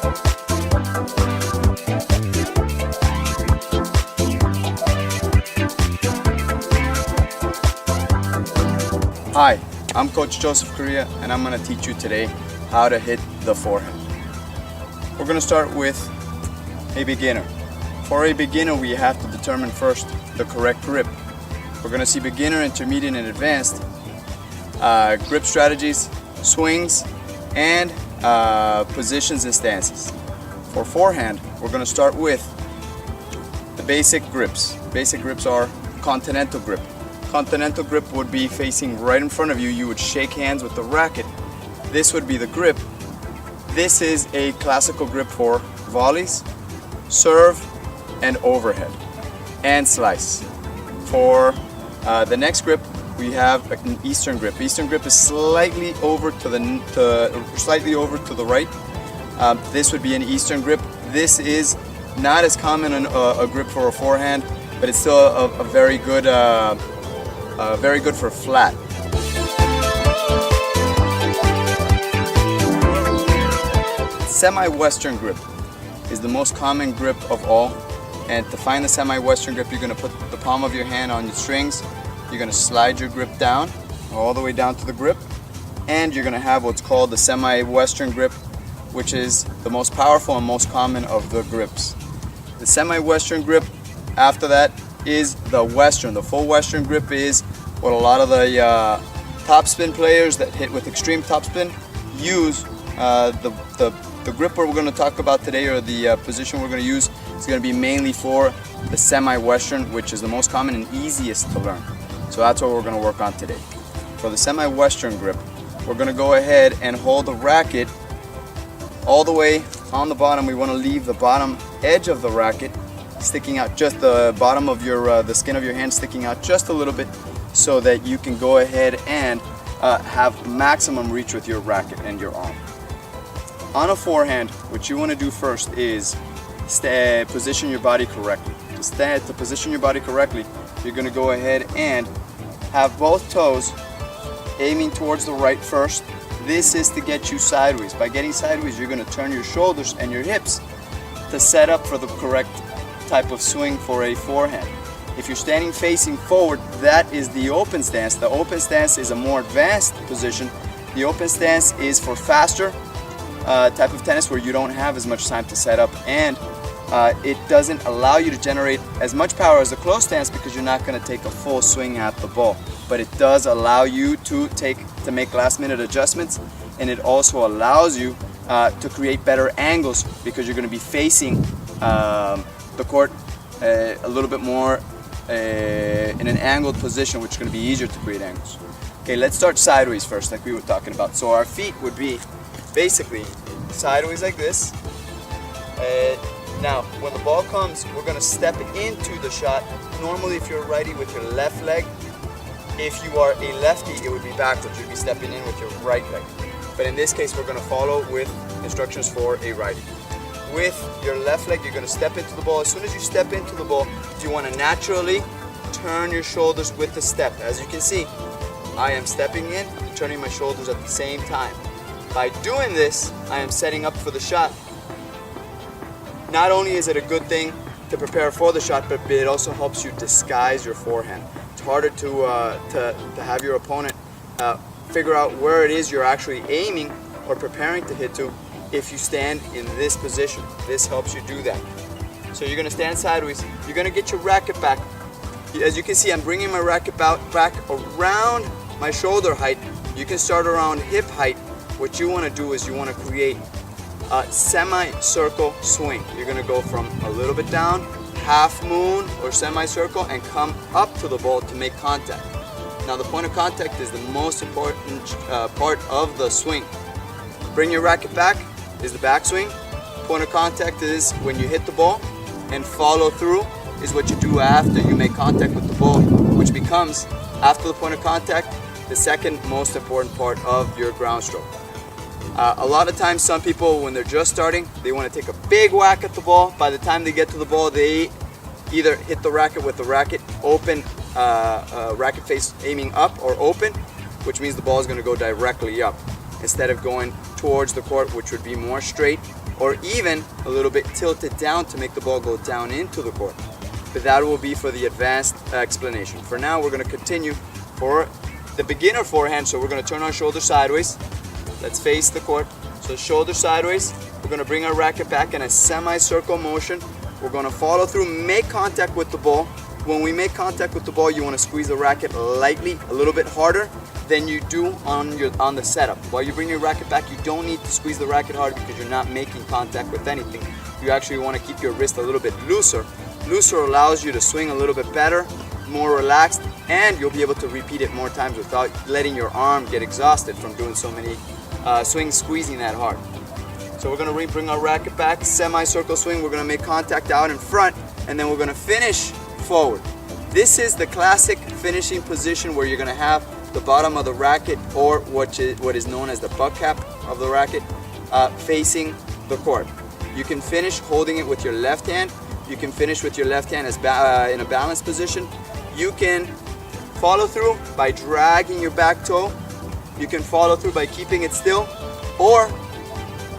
Hi, I'm Coach Joseph Correa, and I'm going to teach you today how to hit the forehand. We're going to start with a beginner. For a beginner, we have to determine first the correct grip. We're going to see beginner, intermediate, and advanced grip strategies, swings, and positions and stances. For forehand, we're going to start with the basic grips. Basic grips are continental grip. Continental grip would be facing right in front of you. You would shake hands with the racket. This would be the grip. This is a classical grip for volleys, serve, and overhead, and slice. For the next grip, we have an Eastern grip. Eastern grip is slightly over to the right. This would be an Eastern grip. This is not as common a grip for a forehand, but it's still a very good for flat. Semi-Western grip is the most common grip of all. And to find the semi-Western grip, you're going to put the palm of your hand on your strings. You're going to slide your grip down, all the way down to the grip. And you're going to have what's called the semi-Western grip, which is the most powerful and most common of the grips. The semi-Western grip, after that, is the Western. The full Western grip is what a lot of the topspin players that hit with extreme topspin use. The grip we're going to talk about today, or the position we're going to use, is going to be mainly for the semi-Western, which is the most common and easiest to learn. So that's what we're going to work on today. For the semi-Western grip, we're going to go ahead and hold the racket all the way on the bottom. We want to leave the bottom edge of the racket sticking out, just the bottom of the skin of your hand sticking out just a little bit, so that you can go ahead and have maximum reach with your racket and your arm. On a forehand, what you want to do first is position your body correctly. To position your body correctly, you're going to go ahead and have both toes aiming towards the right first. This is to get you sideways. By getting sideways, you're going to turn your shoulders and your hips to set up for the correct type of swing for a forehand. If you're standing facing forward, that is the open stance. The open stance is a more advanced position. The open stance is for faster type of tennis, where you don't have as much time to set up, and it doesn't allow you to generate as much power as a closed stance, because you're not going to take a full swing at the ball. But it does allow you to make last minute adjustments, and it also allows you to create better angles, because you're going to be facing the court a little bit more in an angled position, which is going to be easier to create angles. Okay, let's start sideways first, like we were talking about. So our feet would be basically sideways like this. Now, when the ball comes, we're going to step into the shot. Normally, if you're a righty, with your left leg. If you are a lefty, it would be backwards. You'd be stepping in with your right leg. But in this case, we're going to follow with instructions for a righty. With your left leg, you're going to step into the ball. As soon as you step into the ball, you want to naturally turn your shoulders with the step. As you can see, I am stepping in and turning my shoulders at the same time. By doing this, I am setting up for the shot. Not only is it a good thing to prepare for the shot, but it also helps you disguise your forehand. It's harder to have your opponent figure out where it is you're actually aiming or preparing to hit to if you stand in this position. This helps you do that. So you're going to stand sideways. You're going to get your racket back. As you can see, I'm bringing my racket back around my shoulder height. You can start around hip height. What you want to do is you want to create a semi-circle swing. You're going to go from a little bit down, half moon or semi-circle, and come up to the ball to make contact. Now the point of contact is the most important part of the swing. Bring your racket back is the backswing. Point of contact is when you hit the ball, and follow through is what you do after you make contact with the ball, which becomes, after the point of contact, the second most important part of your ground stroke. A lot of times, some people, when they're just starting, they want to take a big whack at the ball. By the time they get to the ball, they either hit the racket with the racket open, racket face aiming up or open, which means the ball is going to go directly up instead of going towards the court, which would be more straight or even a little bit tilted down to make the ball go down into the court. But that will be for the advanced explanation. For now, we're going to continue for the beginner forehand. So we're going to turn our shoulder sideways. Let's face the court. So shoulder sideways. We're going to bring our racket back in a semicircle motion. We're going to follow through, make contact with the ball. When we make contact with the ball, you want to squeeze the racket lightly, a little bit harder than you do on the setup. While you bring your racket back, you don't need to squeeze the racket hard because you're not making contact with anything. You actually want to keep your wrist a little bit looser. Looser allows you to swing a little bit better, more relaxed, and you'll be able to repeat it more times without letting your arm get exhausted from doing so many swings, squeezing that hard. So we're going to bring our racket back, semicircle swing. We're going to make contact out in front, and then we're going to finish forward. This is the classic finishing position where you're going to have the bottom of the racket, or what is known as the butt cap of the racket, facing the court. You can finish holding it with your left hand. You can finish with your left hand as in a balanced position. You can follow through by dragging your back toe. You can follow through by keeping it still, or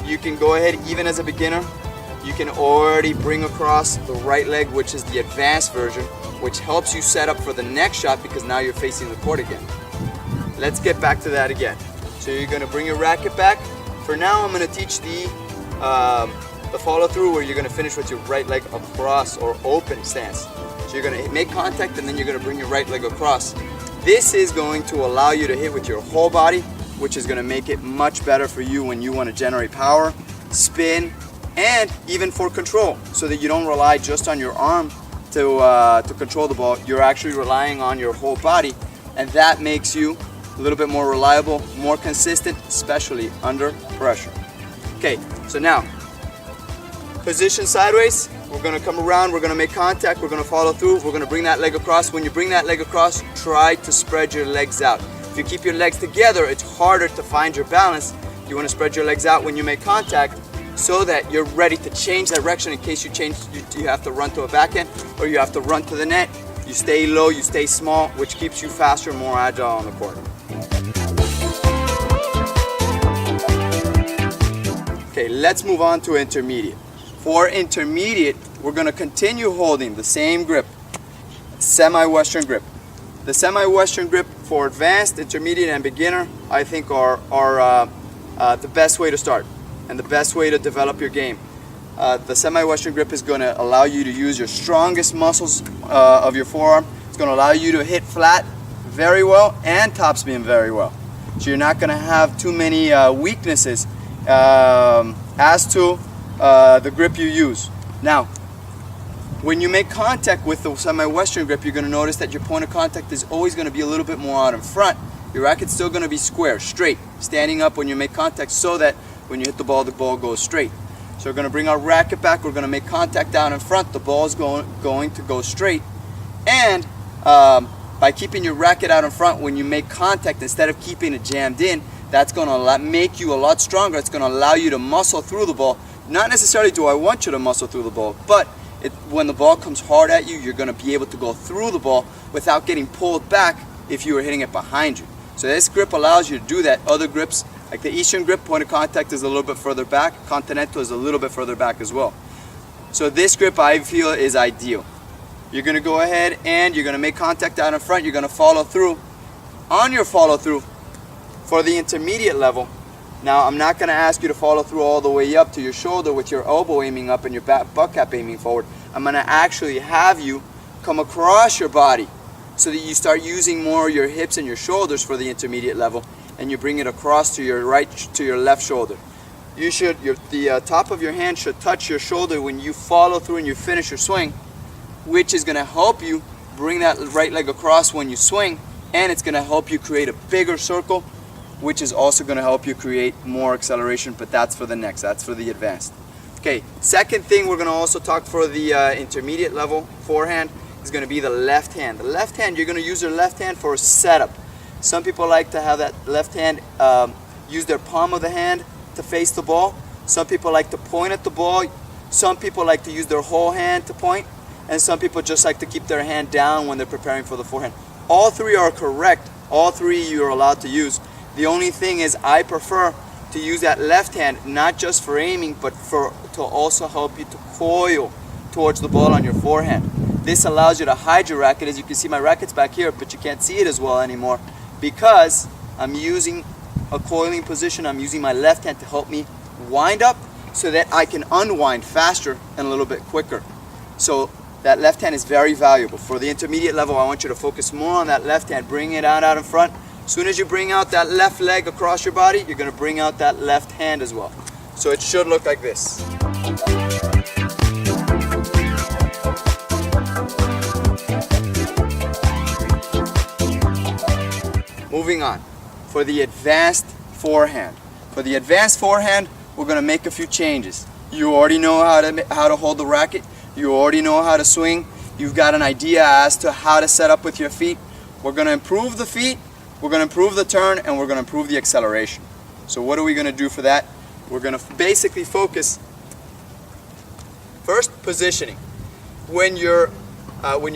you can go ahead, even as a beginner, you can already bring across the right leg, which is the advanced version, which helps you set up for the next shot because now you're facing the court again. Let's get back to that again. So you're going to bring your racket back. For now, I'm going to teach the follow through where you're going to finish with your right leg across or open stance. So you're going to make contact and then you're going to bring your right leg across. This is going to allow you to hit with your whole body, which is going to make it much better for you when you want to generate power, spin, and even for control, so that you don't rely just on your arm to control the ball. You're actually relying on your whole body, and that makes you a little bit more reliable, more consistent, especially under pressure. Okay, so now, position sideways. We're going to come around, we're going to make contact, we're going to follow through, we're going to bring that leg across. When you bring that leg across, try to spread your legs out. If you keep your legs together, it's harder to find your balance. You want to spread your legs out when you make contact so that you're ready to change direction in case you change, you have to run to a backhand or you have to run to the net. You stay low, you stay small, which keeps you faster, more agile on the court. Okay, let's move on to intermediate. For intermediate, we're going to continue holding the same grip, semi-western grip. The semi-western grip for advanced, intermediate, and beginner, I think are the best way to start and the best way to develop your game. The semi-western grip is going to allow you to use your strongest muscles of your forearm. It's going to allow you to hit flat very well and topspin very well. So you're not going to have too many weaknesses as to the grip you use. Now, when you make contact with the semi-western grip, you're going to notice that your point of contact is always going to be a little bit more out in front. Your racket's still going to be square, straight, standing up when you make contact so that when you hit the ball goes straight. So we're going to bring our racket back, we're going to make contact down in front, the ball is going to go straight. And by keeping your racket out in front when you make contact, instead of keeping it jammed in, that's going to make you a lot stronger. It's going to allow you to muscle through the ball. Not necessarily do I want you to muscle through the ball, but when the ball comes hard at you, you're going to be able to go through the ball without getting pulled back if you were hitting it behind you. So this grip allows you to do that. Other grips, like the Eastern grip, point of contact is a little bit further back. Continental is a little bit further back as well. So this grip, I feel, is ideal. You're going to go ahead and you're going to make contact out in front. You're going to follow through. On your follow through, for the intermediate level, now I'm not going to ask you to follow through all the way up to your shoulder with your elbow aiming up and your butt cap aiming forward. I'm going to actually have you come across your body so that you start using more of your hips and your shoulders for the intermediate level, and you bring it across to your left shoulder. The top of your hand should touch your shoulder when you follow through and you finish your swing, which is going to help you bring that right leg across when you swing, and it's going to help you create a bigger circle, which is also going to help you create more acceleration, but that's for the advanced. Okay, second thing we're going to also talk for the intermediate level forehand is going to be the left hand. The left hand, you're going to use your left hand for a setup. Some people like to have that left hand use their palm of the hand to face the ball. Some people like to point at the ball. Some people like to use their whole hand to point. And some people just like to keep their hand down when they're preparing for the forehand. All three are correct. All three you're allowed to use. The only thing is I prefer to use that left hand not just for aiming, but to also help you to coil towards the ball on your forehand. This allows you to hide your racket. As you can see, my racket's back here, but you can't see it as well anymore because I'm using a coiling position. I'm using my left hand to help me wind up so that I can unwind faster and a little bit quicker. So that left hand is very valuable. For the intermediate level, I want you to focus more on that left hand. Bring it out in front. As soon as you bring out that left leg across your body, you're going to bring out that left hand as well. So it should look like this. Moving on, for the advanced forehand. For the advanced forehand, we're going to make a few changes. You already know how to hold the racket. You already know how to swing. You've got an idea as to how to set up with your feet. We're going to improve the feet, we're going to improve the turn, and we're going to improve the acceleration. So what are we going to do for that? We're going to basically focus first positioning. When you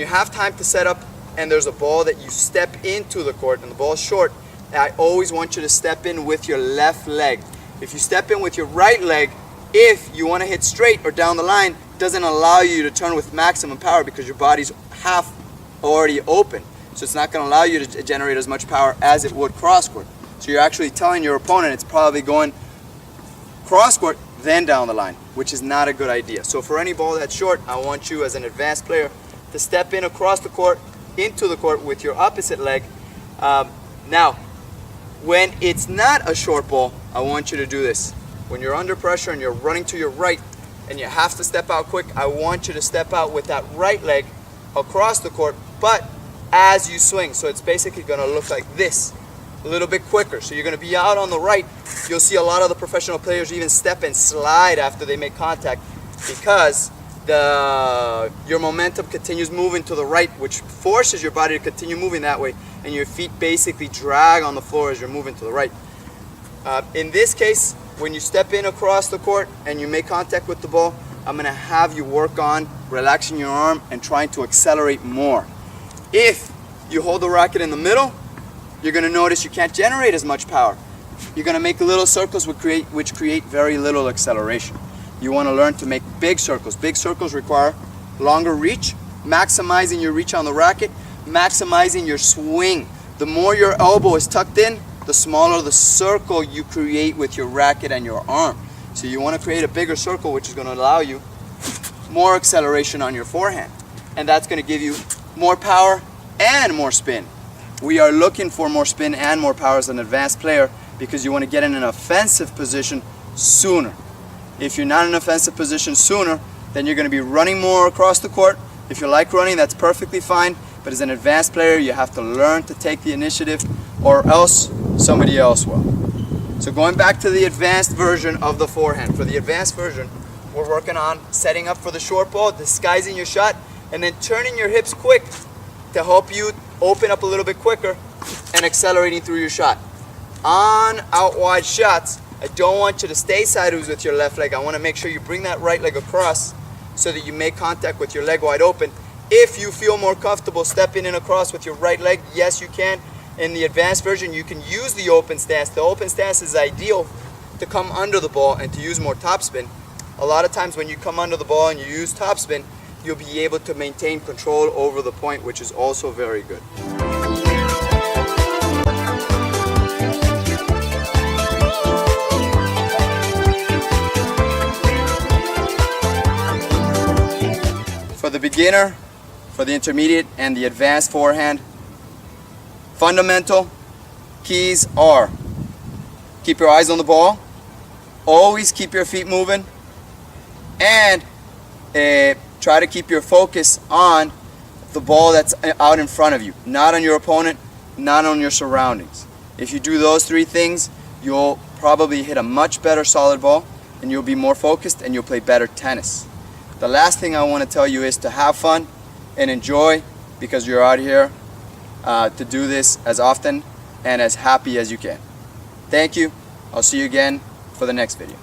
have time to set up and there's a ball that you step into the court and the ball's short, I always want you to step in with your left leg. If you step in with your right leg, if you want to hit straight or down the line, it doesn't allow you to turn with maximum power because your body's half already open. So it's not going to allow you to generate as much power as it would cross court. So you're actually telling your opponent it's probably going cross court, then down the line, which is not a good idea. So for any ball that's short, I want you as an advanced player to step in across the court, into the court with your opposite leg. Now, when it's not a short ball, I want you to do this. When you're under pressure and you're running to your right and you have to step out quick, I want you to step out with that right leg across the court, but as you swing. So it's basically going to look like this, a little bit quicker. So you're going to be out on the right. You'll see a lot of the professional players even step and slide after they make contact because your momentum continues moving to the right, which forces your body to continue moving that way, and your feet basically drag on the floor as you're moving to the right. In this case, when you step in across the court and you make contact with the ball, I'm going to have you work on relaxing your arm and trying to accelerate more. If you hold the racket in the middle, you're going to notice you can't generate as much power. You're going to make little circles which create very little acceleration. You want to learn to make big circles. Big circles require longer reach, maximizing your reach on the racket, maximizing your swing. The more your elbow is tucked in, the smaller the circle you create with your racket and your arm. So you want to create a bigger circle, which is going to allow you more acceleration on your forehand. And that's going to give you more power and more spin. We are looking for more spin and more power as an advanced player because you want to get in an offensive position sooner. If you're not in an offensive position sooner, then you're going to be running more across the court. If you like running, that's perfectly fine. But as an advanced player, you have to learn to take the initiative or else somebody else will. So going back to the advanced version of the forehand. For the advanced version, we're working on setting up for the short ball, disguising your shot, and then turning your hips quick to help you open up a little bit quicker and accelerating through your shot. On out wide shots, I don't want you to stay sideways with your left leg. I want to make sure you bring that right leg across so that you make contact with your leg wide open. If you feel more comfortable stepping in across with your right leg, yes you can. In the advanced version, you can use the open stance. The open stance is ideal to come under the ball and to use more topspin. A lot of times when you come under the ball and you use topspin, you'll be able to maintain control over the point, which is also very good. For the beginner, for the intermediate, and the advanced forehand, fundamental keys are: keep your eyes on the ball, always keep your feet moving, and try to keep your focus on the ball that's out in front of you, not on your opponent, not on your surroundings. If you do those three things, you'll probably hit a much better solid ball, and you'll be more focused, and you'll play better tennis. The last thing I want to tell you is to have fun and enjoy, because you're out here to do this as often and as happy as you can. Thank you. I'll see you again for the next video.